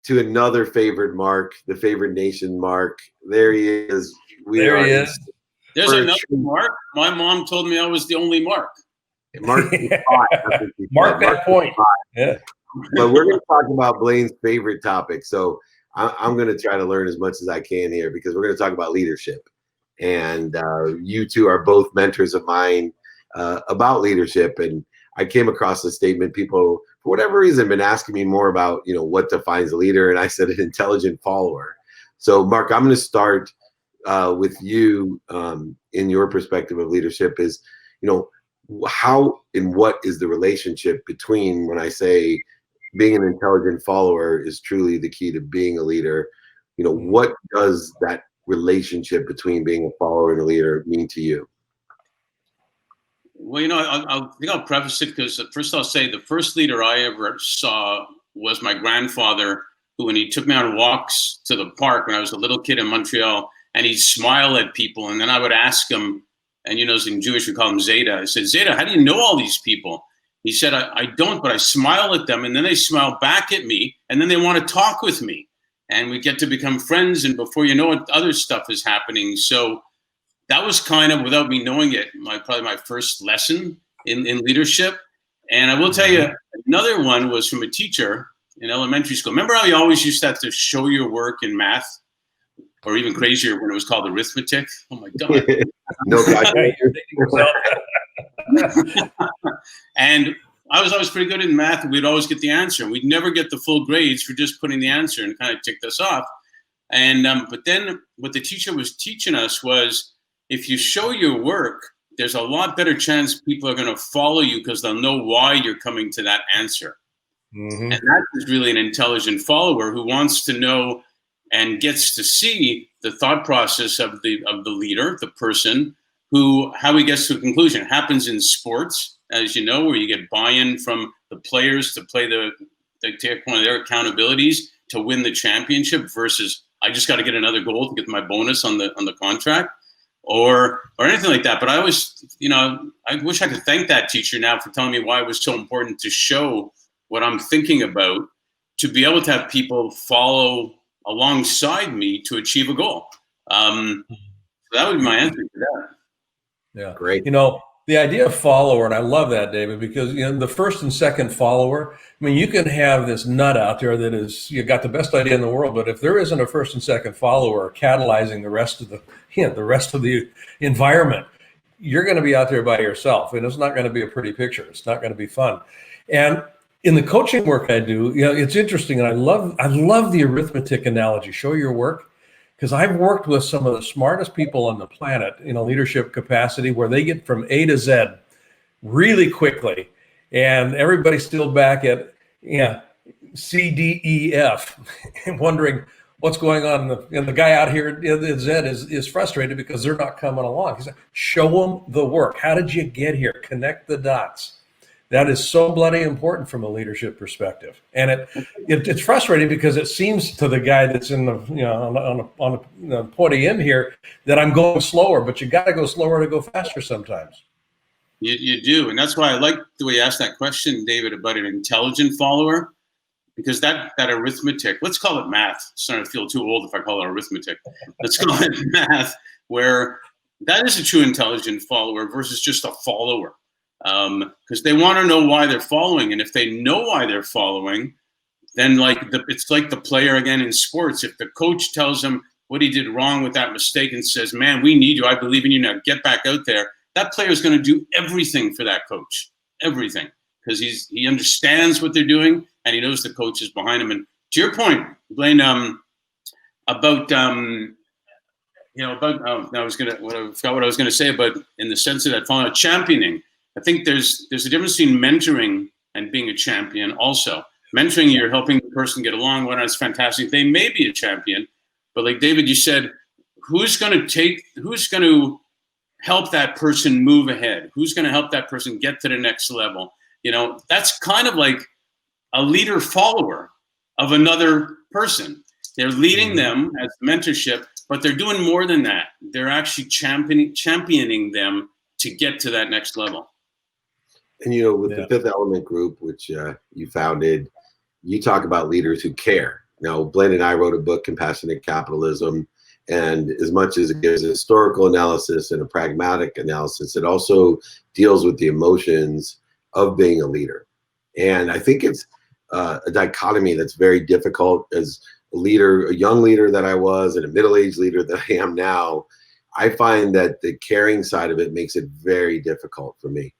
to another favorite Mark, the favorite nation Mark. There he is. There he is. There's another Mark. My mom told me I was the only Mark. Mark Mark that point. Yeah. But we're going to talk about Blaine's favorite topic. So I'm going to try to learn as much as I can here, because we're going to talk about leadership. And you two are both mentors of mine about leadership. And I came across a statement. People, for whatever reason, been asking me more about, what defines a leader. And I said an intelligent follower. So Mark, I'm going to start with you in your perspective of leadership is, how and what is the relationship between, when I say being an intelligent follower is truly the key to being a leader, what does that relationship between being a follower and a leader mean to you? Well, I think I'll preface it, because first I'll say the first leader I ever saw was my grandfather, who, when he took me on walks to the park when I was a little kid in Montreal, and he'd smile at people, and then I would ask him, and in Jewish we call him Zeta. I said, Zeta, how do you know all these people? He said, I don't, but I smile at them, and then they smile back at me, and then they want to talk with me. And we get to become friends, and before you know it, other stuff is happening. So that was kind of, without me knowing it, probably my first lesson in leadership. And I will tell you, another one was from a teacher in elementary school. Remember how you always used to have to show your work in math? Or even crazier when it was called arithmetic. Oh my God. No, and I was always pretty good in math, and we'd always get the answer. And we'd never get the full grades for just putting the answer, and kind of ticked us off. And but then what the teacher was teaching us was, if you show your work, there's a lot better chance people are going to follow you, because they'll know why you're coming to that answer. And that is really an intelligent follower who wants to know and gets to see the thought process of the leader, the person, how he gets to a conclusion. It happens in sports, as you know, where you get buy-in from the players to play they take one of their accountabilities to win the championship, versus I just got to get another goal to get my bonus on the contract, or anything like that. But I always, I wish I could thank that teacher now for telling me why it was so important to show what I'm thinking about, to be able to have people follow alongside me to achieve a goal. So that would be my answer to that. Yeah, great. The idea of follower, and I love that, David, because the first and second follower, I mean, you can have this nut out there that is, you got the best idea in the world, but if there isn't a first and second follower catalyzing the rest of the environment, you're going to be out there by yourself, and it's not going to be a pretty picture. It's not going to be fun. And in the coaching work I do, it's interesting, and I love the arithmetic analogy. Show your work, because I've worked with some of the smartest people on the planet in a leadership capacity, where they get from A to Z really quickly, and everybody's still back at C, D, E, F, and wondering what's going on. And the guy out here at Z is frustrated because they're not coming along. He's like, show them the work. How did you get here? Connect the dots. That is so bloody important from a leadership perspective, and it's frustrating, because it seems to the guy that's in the on the pointy end here that I'm going slower, but you got to go slower to go faster sometimes. You do, and that's why I like the way you asked that question, David, about an intelligent follower, because that arithmetic, let's call it math. It's starting to feel too old if I call it arithmetic. Let's call it math, where that is a true intelligent follower versus just a follower. Because they want to know why they're following, and if they know why they're following, then it's like the player again in sports. If the coach tells him what he did wrong with that mistake and says, "Man, we need you. I believe in you. Now get back out there," that player is going to do everything for that coach, everything, because he understands what they're doing, and he knows the coach is behind him. And to your point, Blaine, I forgot what I was going to say about, in the sense of that following, championing. I think there's a difference between mentoring and being a champion also. Mentoring, you're helping the person get along. Well, that's fantastic. They may be a champion, but like David, you said, who's going to help that person move ahead? Who's going to help that person get to the next level? That's kind of like a leader follower of another person. They're leading them as mentorship, but they're doing more than that. They're actually championing them to get to that next level. And with the Fifth Element Group, which you founded, you talk about leaders who care. Now, Blaine and I wrote a book, Compassionate Capitalism, and as much as it gives a historical analysis and a pragmatic analysis, it also deals with the emotions of being a leader. And I think it's a dichotomy that's very difficult. As a leader, a young leader that I was, and a middle-aged leader that I am now, I find that the caring side of it makes it very difficult for me.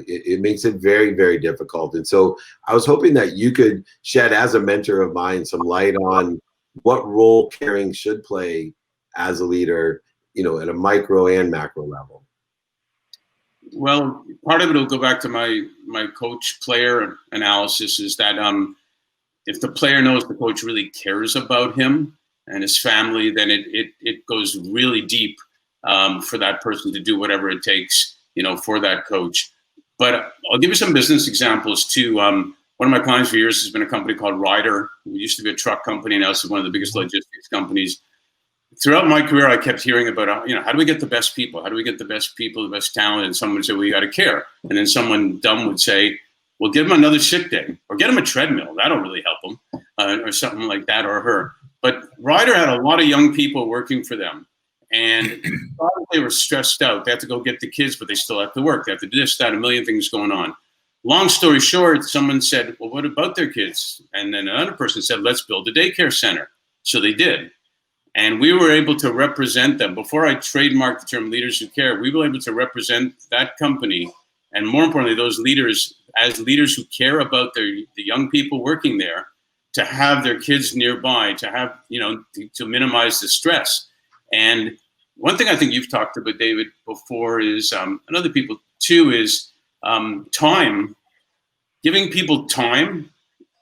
It makes it very, very difficult. And so I was hoping that you could shed, as a mentor of mine, some light on what role caring should play as a leader, at a micro and macro level. Well, part of it will go back to my coach-player analysis, is that if the player knows the coach really cares about him and his family, then it goes really deep for that person to do whatever it takes, for that coach. But I'll give you some business examples too. One of my clients for years has been a company called Ryder. We used to be a truck company, now it's one of the biggest logistics companies. Throughout my career, I kept hearing about, how do we get the best people? How do we get the best people, the best talent? And someone would say, well, you got to care. And then someone dumb would say, well, give them another sick day, or get them a treadmill. That'll really help them, or something like that, or her. But Ryder had a lot of young people working for them. And they were stressed out. They had to go get the kids, but they still have to work. They have to do this, that, a million things going on. Long story short, someone said, well, what about their kids? And then another person said, let's build a daycare center. So they did. And we were able to represent them. Before I trademarked the term Leaders Who Care, we were able to represent that company, and more importantly, those leaders, as leaders who care about the young people working there, to have their kids nearby, to have, to minimize the stress. And one thing I think you've talked about, David, before is, and other people too, is time. Giving people time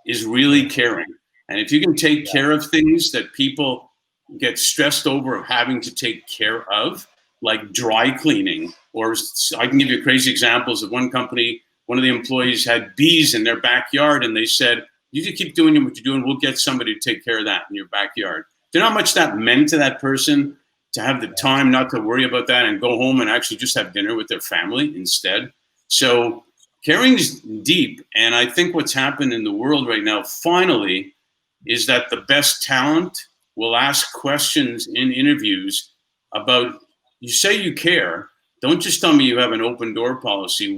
is really caring. And if you can take care of things that people get stressed over of having to take care of, like dry cleaning, or I can give you crazy examples of one company, one of the employees had bees in their backyard, and they said, you just keep doing what you're doing, we'll get somebody to take care of that in your backyard. Do you know how much that meant to that person to have the time not to worry about that and go home and actually just have dinner with their family instead? So caring is deep. And I think what's happened in the world right now, finally, is that the best talent will ask questions in interviews about, you say you care, don't just tell me you have an open door policy.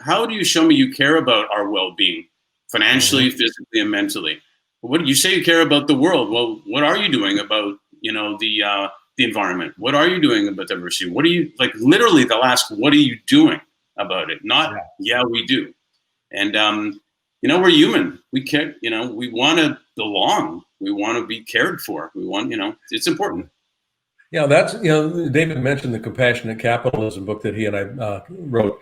How do you show me you care about our well-being, financially, physically, and mentally? What you say you care about the world? Well, what are you doing about, the environment? What are you doing about diversity? What are you, like, literally they'll ask, what are you doing about it? Not, yeah, we do. And, we're human. We care, we want to belong. We want to be cared for. We want, it's important. Yeah, that's, David mentioned the Compassionate Capitalism book that he and I wrote.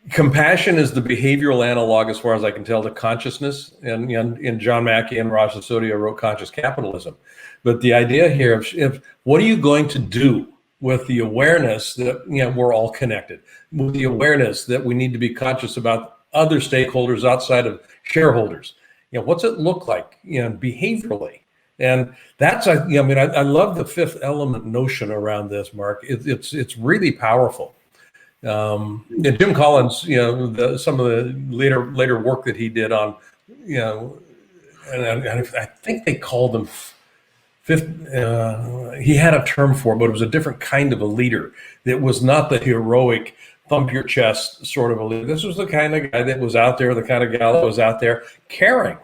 Compassion is the behavioral analog, as far as I can tell, to consciousness. And John Mackey and Raj Sisodia wrote Conscious Capitalism. But the idea here of what are you going to do with the awareness that we're all connected, with the awareness that we need to be conscious about other stakeholders outside of shareholders. What's it look like, behaviorally? And that's, I love the fifth element notion around this, Mark. It's really powerful. And Jim Collins, some of the later work that he did on, and I think they called them fifth. He had a term for it, but it was a different kind of a leader. That was not the heroic, thump your chest sort of a leader. This was the kind of guy that was out there, the kind of gal that was out there caring.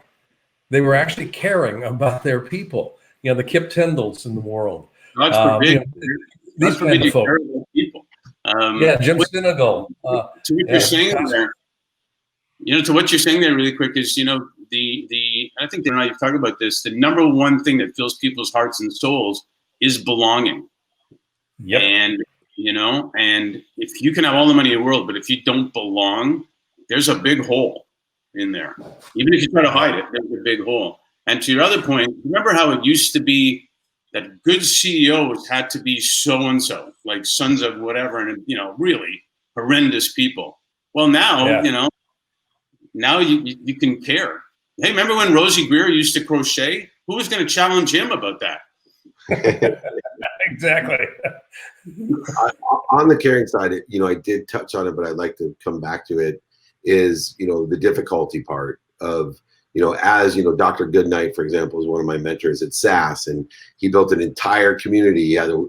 They were actually caring about their people. The Kip Tyndalls in the world. God's forbid. These kind of folks. People. Jim Sinegal. To what you're saying there, to what you're saying there, really quick, is I think you've talked about this. The number one thing that fills people's hearts and souls is belonging. Yep. And and if you can have all the money in the world, but if you don't belong, there's a big hole in there. Even if you try to hide it, there's a big hole. And to your other point, remember how it used to be that good CEOs had to be so-and-so, like sons of whatever, and, really horrendous people. Well, now, now you can care. Hey, remember when Rosie Greer used to crochet? Who was going to challenge him about that? Exactly. On the caring side, I did touch on it, but I'd like to come back to it, is, the difficulty part of as Dr. Goodnight, for example, is one of my mentors at SAS, and he built an entire community. He had a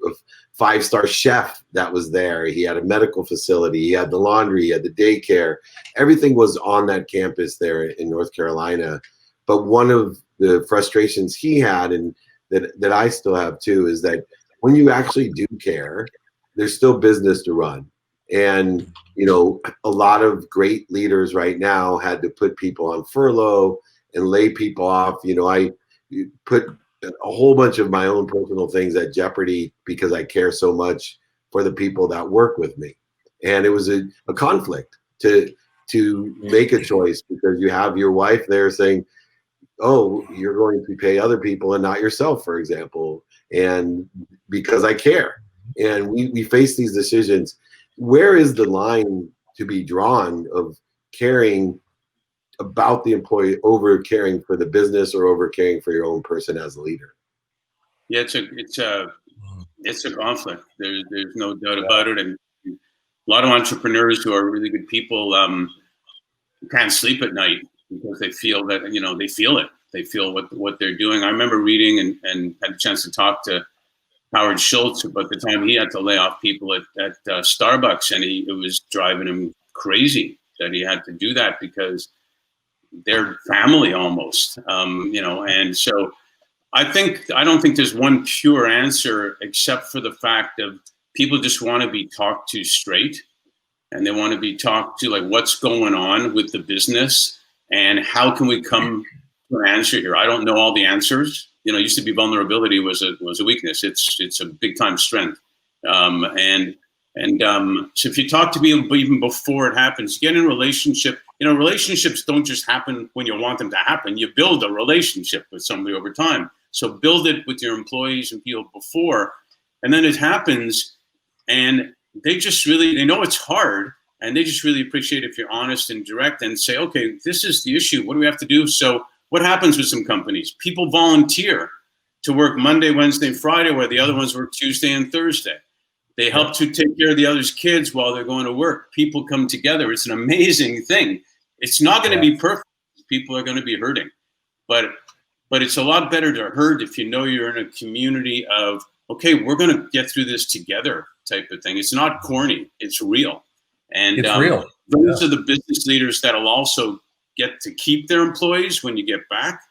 5-star chef that was there. He had a medical facility. He had the laundry. He had the daycare. Everything was on that campus there in North Carolina. But one of the frustrations he had, and that I still have too, is that when you actually do care, there's still business to run. And, a lot of great leaders right now had to put people on furlough and lay people off. I put a whole bunch of my own personal things at jeopardy because I care so much for the people that work with me. And it was a conflict to make a choice, because you have your wife there saying, oh, you're going to pay other people and not yourself, for example, and because I care. And we face these decisions. Where is the line to be drawn of caring about the employee over caring for the business or over caring for your own person as a leader? Yeah, it's a conflict. There's no doubt about it. And a lot of entrepreneurs who are really good people can't sleep at night because they feel that, they feel it. They feel what they're doing. I remember reading and had a chance to talk to Howard Schultz about the time he had to lay off people at Starbucks, and it was driving him crazy that he had to do that because they're family almost, and so I don't think there's one pure answer, except for the fact of people just want to be talked to straight, and they want to be talked to like what's going on with the business and how can we come to an answer here. I don't know all the answers. It used to be vulnerability was a weakness. It's a big time strength. So if you talk to people even before it happens, get in a relationship. Relationships don't just happen when you want them to happen. You build a relationship with somebody over time. So build it with your employees and people before, and then it happens, and they know it's hard, and they just really appreciate if you're honest and direct and say, okay, this is the issue. What do we have to do? So what happens with some companies? People volunteer to work Monday, Wednesday, Friday, where the other ones work Tuesday and Thursday. They help to take care of the other's kids while they're going to work. People come together. It's an amazing thing. It's not going to be perfect. People are going to be hurting. But it's a lot better to hurt if you know you're in a community of, okay, we're going to get through this together type of thing. It's not corny. It's real. And it's real. Those are the business leaders that'll also get to keep their employees when you get back.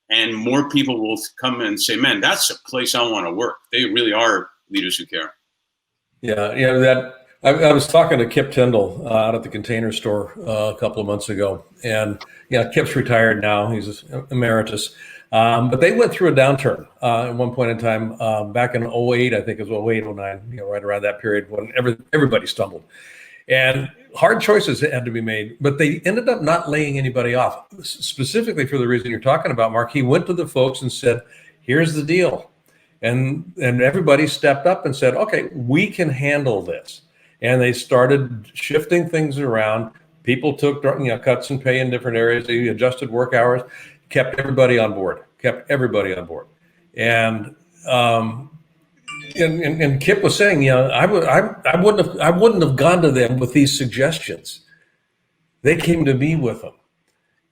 And more people will come and say, man, that's a place I want to work. They really are leaders who care. Yeah, I was talking to Kip Tyndall out at the Container Store a couple of months ago, and Kip's retired now; he's emeritus. But they went through a downturn at one point in time back in 08, I think it was 08, 09, right around that period when everybody stumbled, and hard choices had to be made. But they ended up not laying anybody off, specifically for the reason you're talking about, Mark. He went to the folks and said, "Here's the deal." And everybody stepped up and said, okay, we can handle this. And they started shifting things around. People took cuts in pay in different areas. They adjusted work hours, kept everybody on board. And Kip was saying, I wouldn't have gone to them with these suggestions. They came to me with them.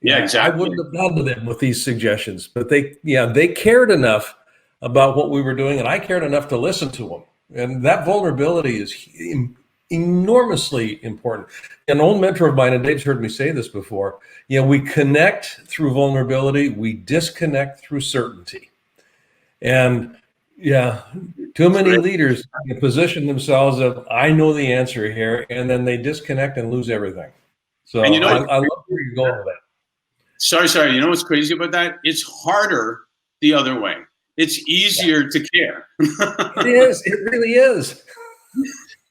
Yeah, exactly. I wouldn't have gone to them with these suggestions, but they cared enough about what we were doing, and I cared enough to listen to them. And that vulnerability is enormously important. An old mentor of mine, and Dave's heard me say this before, we connect through vulnerability, we disconnect through certainty. And too many leaders position themselves of, I know the answer here, and then they disconnect and lose everything. So I love where you're going with that. Sorry. You know what's crazy about that? It's harder the other way. It's easier to care. It is. It really is.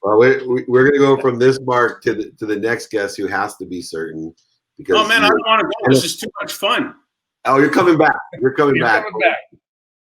Well, we're going to go from this Mark to the next guest who has to be certain. Because I don't want to go. This is too much fun. Oh, you're coming back. You're coming back.